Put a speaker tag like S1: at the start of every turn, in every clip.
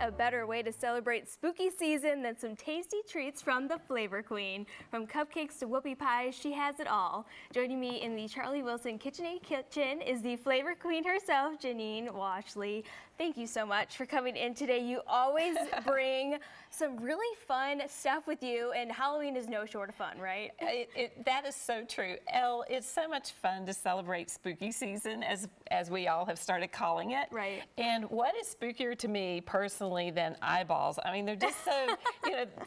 S1: a better way to celebrate spooky season than some tasty treats from the Flavor Queen. From cupcakes to whoopie pies, she has it all. Joining me in the Charlie Wilson KitchenAid kitchen is the Flavor Queen herself, Janine Washley. Thank you so much for coming in today. You always bring some really fun stuff with you, and Halloween is no short of fun, right?
S2: That is so true. Elle, it's so much fun to celebrate spooky season, as we all have started calling it.
S1: Right.
S2: And what is spookier to me personally than eyeballs? I mean, they're just so,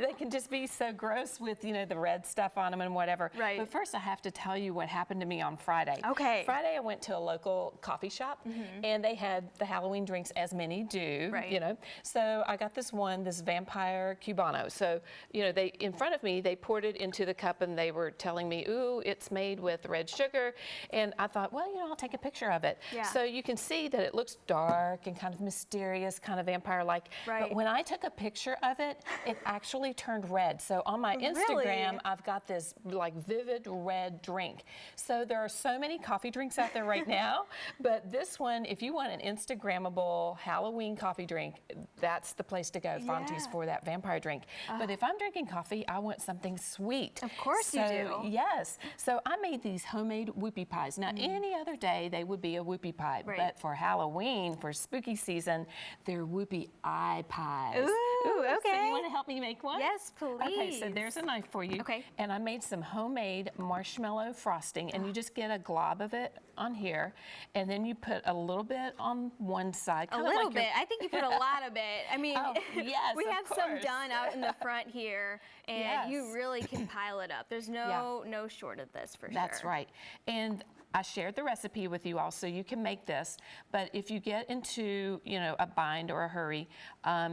S2: they can just be so gross with, the red stuff on them and whatever.
S1: Right.
S2: But first I have to tell you what happened to me on Friday.
S1: Okay.
S2: Friday I went to a local coffee shop, and they had the Halloween drinks, as many do,
S1: right.
S2: So I got this vampire Cubano. So, they, in front of me, they poured it into the cup and they were telling me, ooh, it's made with red sugar. And I thought, well, I'll take a picture of it.
S1: Yeah.
S2: So you can see that it looks dark and kind of mysterious, kind of vampire-like.
S1: Right.
S2: But when I took a picture of it, it actually turned red. So on my Instagram,
S1: Really?
S2: I've got this like vivid red drink. So there are so many coffee drinks out there right now, but this one, if you want an Instagrammable Halloween coffee drink, that's the place to go, Fonte's, for that vampire drink. But if I'm drinking coffee, I want something sweet.
S1: Of course you do.
S2: Yes. So I made these homemade whoopie pies. Now, any other day, they would be a whoopie pie.
S1: Right.
S2: But for Halloween, for spooky season, they're whoopie eye pies.
S1: Ooh, okay.
S2: So you want to help me make one?
S1: Yes, please.
S2: Okay, so there's a knife for you.
S1: Okay.
S2: And I made some homemade marshmallow frosting, and you just get a glob of it on here, and then you put a little bit on one side.
S1: A little bit. I think you put a lot of it. I mean,
S2: yes,
S1: we have some
S2: course.
S1: done out in the front here, and you really can pile it up. There's no short of this for sure.
S2: That's right. And I shared the recipe with you all, so you can make this. But if you get into, a bind or a hurry,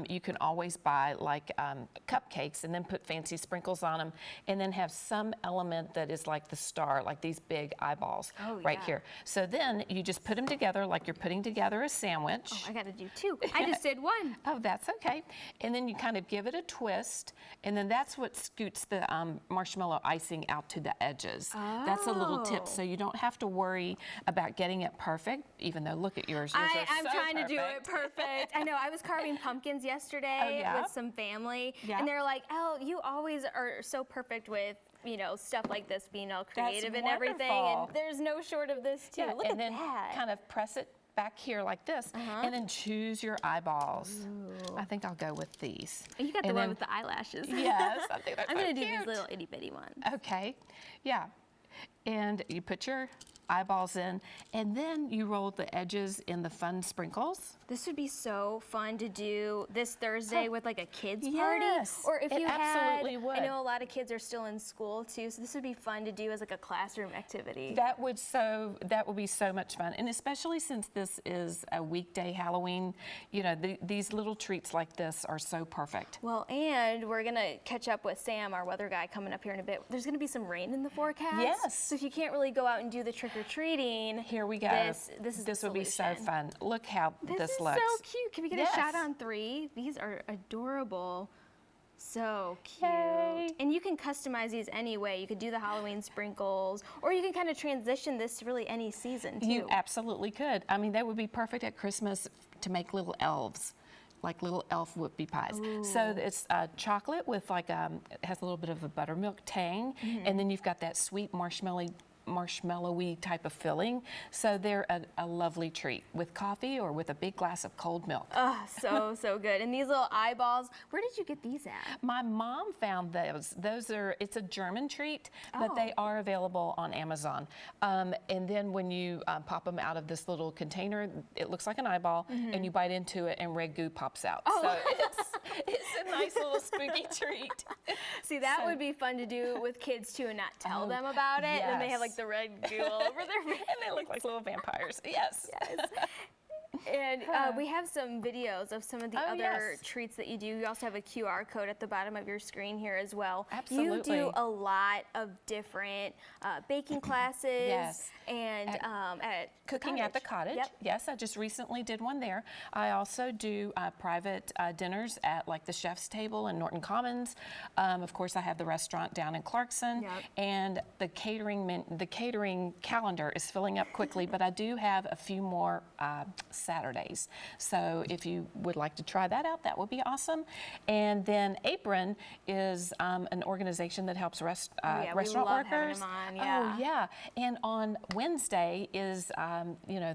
S2: you can always buy like cupcakes and then put fancy sprinkles on them, and then have some element that is like the star, like these big eyeballs right here. So then you just put them together like you're putting together a sandwich.
S1: Oh, I got to do two. I just did one.
S2: Oh, that's okay. And then you kind of give it a twist, and then that's what scoots the marshmallow icing out to the edges.
S1: Oh.
S2: That's a little tip, so you don't have to worry about getting it perfect, even though look at yours.
S1: I'm
S2: so
S1: trying
S2: perfect.
S1: to do it perfect. I know, I was carving pumpkins yesterday with some family, and they're like, Elle, you always are so perfect with stuff like this, being all creative and everything, and there's no short of this too. Look at that.
S2: Kind of press it back here like this, and then choose your eyeballs. Ooh. I think I'll go with these.
S1: And you got the one with the eyelashes.
S2: Yes, I think that's
S1: I'm going to do
S2: cute.
S1: these little itty bitty ones.
S2: Okay, yeah. And you put your eyeballs in, and then you roll the edges in the fun sprinkles.
S1: This would be so fun to do this Thursday with like a kids party.
S2: Yes,
S1: or if you
S2: absolutely would.
S1: I know a lot of kids are still in school too, so this would be fun to do as like a classroom activity.
S2: That would be so much fun, and especially since this is a weekday Halloween, these little treats like this are so perfect.
S1: Well, and we're gonna catch up with Sam, our weather guy, coming up here in a bit. There's gonna be some rain in the forecast.
S2: Yes.
S1: So if you can't really go out and do the trick-or-treating,
S2: here we go.
S1: This
S2: would be so fun. Look how this looks.
S1: This is so cute. Can we get a shot on 3? These are adorable. So cute.
S2: Yay.
S1: And you can customize these any way. You could do the Halloween sprinkles, or you can kind of transition this to really any season too. You
S2: absolutely could. I mean, they would be perfect at Christmas to make little elves, like little elf whoopie pies. Ooh. So it's chocolate with like it has a little bit of a buttermilk tang, and then you've got that sweet marshmallowy type of filling. So they're a lovely treat with coffee or with a big glass of cold milk.
S1: Oh, so good. And these little eyeballs, where did you get these at?
S2: My mom found those. It's a German treat, but they are available on Amazon. And then when you pop them out of this little container, it looks like an eyeball, and you bite into it and red goo pops out. Oh. So it's a nice little spooky treat.
S1: See, that would be fun to do with kids too, and not tell them about it.
S2: Yes.
S1: And they have like the red goo all over their face.
S2: And they look like little vampires. Yes.
S1: Yes. And we have some videos of some of the other treats that you do. You also have a QR code at the bottom of your screen here as well.
S2: Absolutely.
S1: You do a lot of different baking classes and at
S2: Cooking at the Cottage.
S1: Yep.
S2: Yes, I just recently did one there. I also do private dinners at like the Chef's Table in Norton Commons. Of course, I have the restaurant down in Clarkson, and the catering calendar is filling up quickly, but I do have a few more Saturdays. So if you would like to try that out, that would be awesome. And then Apron is an organization that helps
S1: yeah,
S2: restaurant
S1: we love
S2: workers.
S1: having them on,
S2: Oh yeah. And on Wednesday is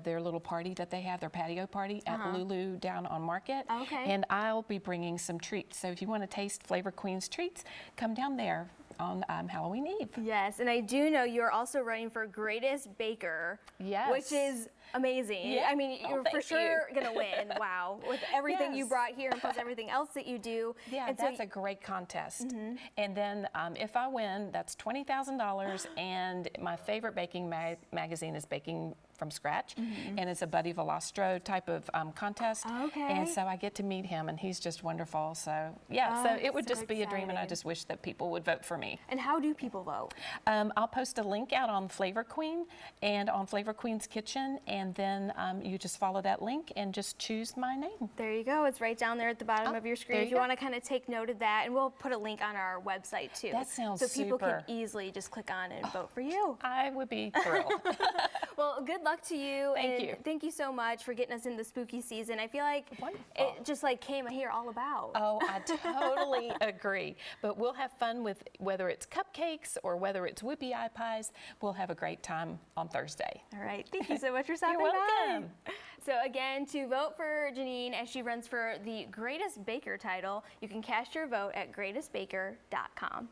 S2: their little party that they have, their patio party at Lulu down on Market.
S1: Okay.
S2: And I'll be bringing some treats. So if you want to taste Flavor Queen's treats, come down there on Halloween Eve.
S1: Yes, and I do know you're also running for Greatest Baker.
S2: Yes.
S1: Which is amazing.
S2: Yeah.
S1: I mean,
S2: Oh,
S1: you're for
S2: thank
S1: sure going to win. Wow. With everything you
S2: Yes.
S1: brought here and plus everything else that you do.
S2: Yeah,
S1: and
S2: that's a great contest.
S1: Mm-hmm.
S2: And then if I win, that's $20,000. And my favorite baking magazine is Baking from Scratch. And it's a Buddy Velastro type of contest.
S1: Okay.
S2: And so I get to meet him, and he's just wonderful. So, yeah, so it would
S1: so
S2: just be a dream, and I
S1: exciting.
S2: just wish that people would vote for me.
S1: And how do people vote?
S2: I'll post a link out on Flavor Queen and on Flavor Queen's Kitchen, and then you just follow that link and just choose my name.
S1: There you go. It's right down there at the bottom
S2: Oh,
S1: of your screen
S2: there
S1: if
S2: you
S1: you
S2: go.
S1: want to kind of take note of that. And we'll put a link on our website too.
S2: That sounds
S1: so people
S2: super.
S1: can easily just click on and vote for you.
S2: I would be thrilled.
S1: Well, good luck to you.
S2: Thank
S1: and
S2: you.
S1: Thank you so much for getting us in the spooky season. I feel like
S2: Wonderful.
S1: it just like came here all about.
S2: Oh, I totally agree. But we'll have fun with whether it's cupcakes or whether it's whoopie eye pies. We'll have a great time on Thursday.
S1: All right. Thank you so much for stopping
S2: You're
S1: by.
S2: welcome.
S1: So again, to vote for Janine as she runs for the Greatest Baker title, you can cast your vote at greatestbaker.com.